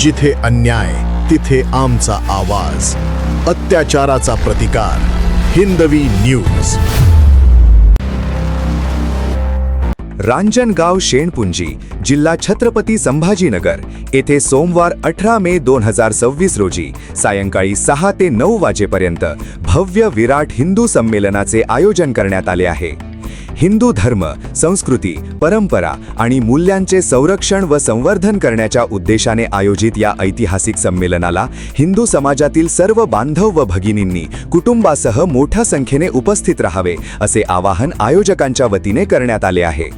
जिथे अन्याय तिथे आमचा आवाज, अत्याचाराचा प्रतिकार. हिंदवी न्यूज. रांजणगाव शेणपुंजी, जिल्हा छत्रपती संभाजीनगर येथे सोमवार 18 मे 2026 रोजी सायंकाळी 6 ते 9 वाजेपर्यंत भव्य विराट हिंदू संमेलनाचे आयोजन करण्यात आले आहे. हिंदू धर्म, संस्कृती, परंपरा आणि मूल्यांचे संरक्षण व संवर्धन करण्याच्या उद्देशाने आयोजित या ऐतिहासिक संमेलनाला हिंदू समाजातील सर्व बांधव व भगिनींनी कुटुंबासह मोठ्या संख्येने उपस्थित राहावे असे आवाहन आयोजकांच्या वतीने करण्यात आले आहे.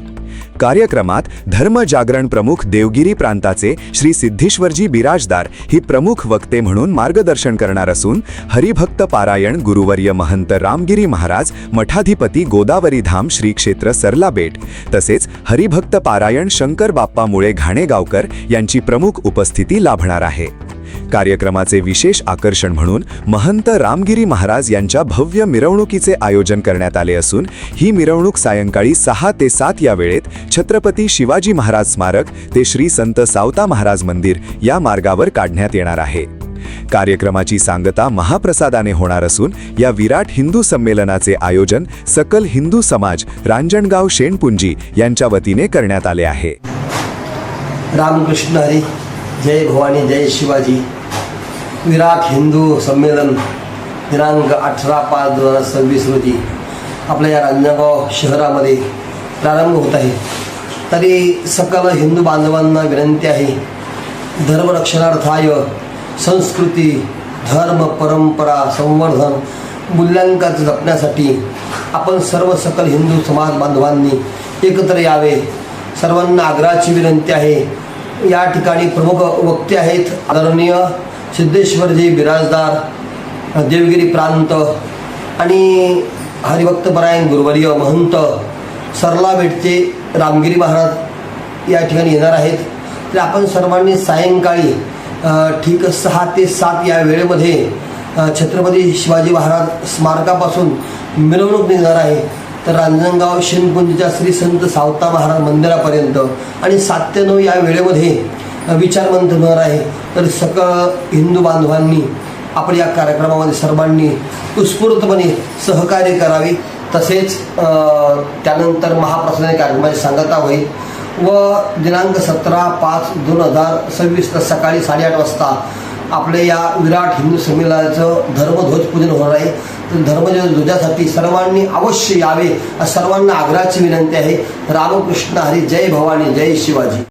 कार्यक्रमात धर्मजागरण प्रमुख देवगिरी प्रांताचे श्री सिद्धेश्वरजी बिराजदार ही प्रमुख वक्ते म्हणून मार्गदर्शन करणार असून हरिभक्त पारायण गुरुवर्य महंत रामगिरी महाराज, मठाधिपती गोदावरी धाम श्री क्षेत्र सरलाबेट तसेच हरिभक्त पारायण शंकर बाप्पा मुळे घाणेगावकर यांची प्रमुख उपस्थिती लाभणार आहे. कार्यक्रमाचे विशेष आकर्षण म्हणून महंत रामगिरी महाराज यांच्या भव्य मिरवणुकीचे आयोजन करण्यात आले असून ही मिरवणूक सायंकाळी 6 ते 7 या वेळेत छत्रपती शिवाजी महाराज स्मारक ते श्री संत सावता महाराज मंदिर या मार्गावर काढण्यात येणार आहे. कार्यक्रमाची सांगता महाप्रसादाने होणार असून या विराट हिंदू संमेलनाचे आयोजन सकल हिंदू समाज रांजणगाव शेणपुंजी यांच्या वतीने करण्यात आले आहे. रामकृष्ण हरी, जय भवानी, जय शिवाजी. विराट हिंदू संमेलन दिनांक 18/5/2026 रोजी आपल्या या रांजणगाव शहरामध्ये प्रारंभ होत आहे. तरी सकल हिंदू बांधवांना विनंती आहे, धर्मरक्षणार्थाय संस्कृती, धर्म, परंपरा, संवर्धन, मूल्यांकन जपण्यासाठी आपण सर्व सकल हिंदू समाज बांधवांनी एकत्र यावे. सर्वांना आग्रहाची विनंती आहे. या ठिकाणी प्रमुख वक्ते आहेत आदरणीय सिद्धेश्वरजी बिराजदार, देवगिरी प्रांत आणि हरिभक्त पारायण गुरुवर्य महंत सरलाबेटचे रामगिरी महाराज या ठिकाणी येणार आहेत. तर आपण सर्वांनी सायंकाळी ठीक 6 ते 7 या वेळेमध्ये छत्रपती शिवाजी महाराज स्मारकापासून मिरवणूक निघणार आहे. तर रांजणगाव शेणपुंजीच्या श्री संत सावता महाराज मंदिरापर्यंत आणि 7 ते 9 या वेळेमध्ये विचारमंथन होणार आहे. तर सकल हिंदू बांधवांनी आपण या कार्यक्रमामध्ये सर्वांनी उत्स्फूर्तपणे सहकार्य करावे. तसेच त्यानंतर महाप्रसादाने कार्यक्रमाची सांगता होईल व दिनांक 17/5/2026 सकाळी 8:30 वाजता आपल्या या विराट हिंदू संमेलनाचं धर्मध्वज पूजन होणार आहे. तर धर्मध्वजासाठी सर्वांनी अवश्य यावे, सर्वांना आग्रहाची विनंती आहे. रामकृष्ण हरी, जय भवानी, जय शिवाजी.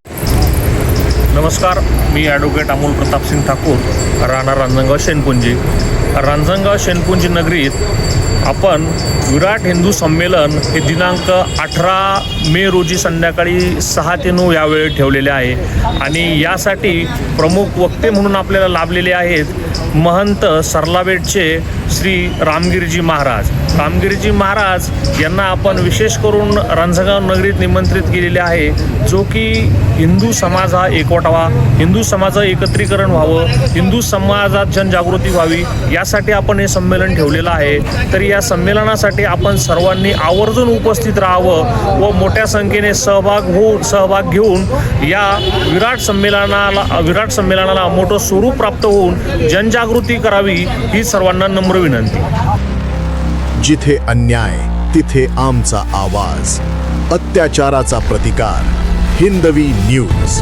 नमस्कार, मी ॲडव्होकेट अमोल प्रतापसिंग ठाकूर, राहणार रांजणगाव शेणपुंजी. रांजणगाव शेणपुंजी नगरीत आपण विराट हिंदू संमेलन हे दिनांक 18 मे रोजी संध्याकाळी 6 ते 9 या वेळी ठेवलेले आहे आणि यासाठी प्रमुख वक्ते म्हणून आपल्याला लाभलेले आहेत महंत सरलाबेटचे श्री रामगिरीजी महाराज. रामगिरीजी महाराज यांना आपण विशेष करून रांजणगाव नगरीत निमंत्रित केलेले आहे, जो की हिंदू समाज हा एकवटावा, हिंदू समाजाचं एकत्रीकरण व्हावं, हिंदू समाजात जनजागृती व्हावी यासाठी आपण हे संमेलन ठेवलेलं आहे. तर या संमेलनासाठी आपण सर्वांनी आवर्जून उपस्थित राहावं व मोठ्या संख्येने सहभाग घेऊन या विराट संमेलनाला मोठं स्वरूप प्राप्त होऊन जनजागृती करावी ही सर्वांना नम्र विनंती. जिथे अन्याय तिथे आमचा आवाज, अत्याचाराचा प्रतिकार. हिंदवी न्यूज.